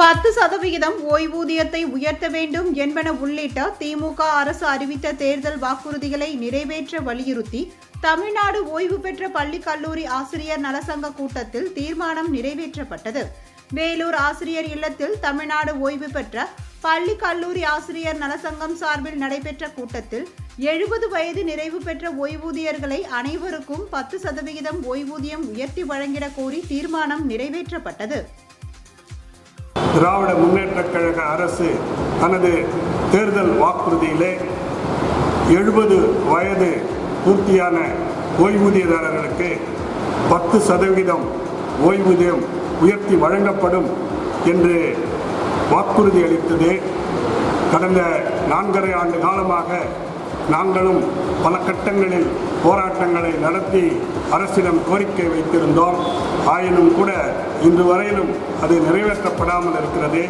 10% ஓய்வூதியத்தை உயர்த்த வேண்டும் என்பன உள்ளிட்ட திமுக அரசு அறிவித்த தேர்தல் வாக்குறுதிகளை நிறைவேற்ற வலியுறுத்தி தமிழ்நாடு ஓய்வு பெற்ற பள்ளி கல்லூரி ஆசிரியர் நலசங்க கூட்டத்தில் தீர்மானம் நிறைவேற்றப்பட்டது. வேலூர் ஆசிரியர் இல்லத்தில் தமிழ்நாடு ஓய்வு பெற்ற பள்ளி கல்லூரி ஆசிரியர் நலசங்கம் சார்பில் நடைபெற்ற கூட்டத்தில் 70 வயது நிறைவு பெற்ற ஓய்வூதியர்களை அனைவருக்கும் 10% ஓய்வூதியம் உயர்த்தி வழங்கிட கோரி தீர்மானம் நிறைவேற்றப்பட்டது. திராவிட முன்னேற்றக் கழக அரசு தனது தேர்தல் வாக்குறுதியிலே 70 வயது பூர்த்தியான ஓய்வூதியதாரர்களுக்கு 10% ஓய்வூதியம் உயர்த்தி வழங்கப்படும் என்று வாக்குறுதி அளித்தது. கடந்த 4.5 ஆண்டு காலமாக நாங்களும் பல கட்டங்களில் போராட்டங்களை நடத்தி அரசிடம் கோரிக்கை வைத்திருந்தோம். ஆயினும் கூட இன்று வரையிலும் அது நிறைவேற்றப்படாமல் இருக்கிறது.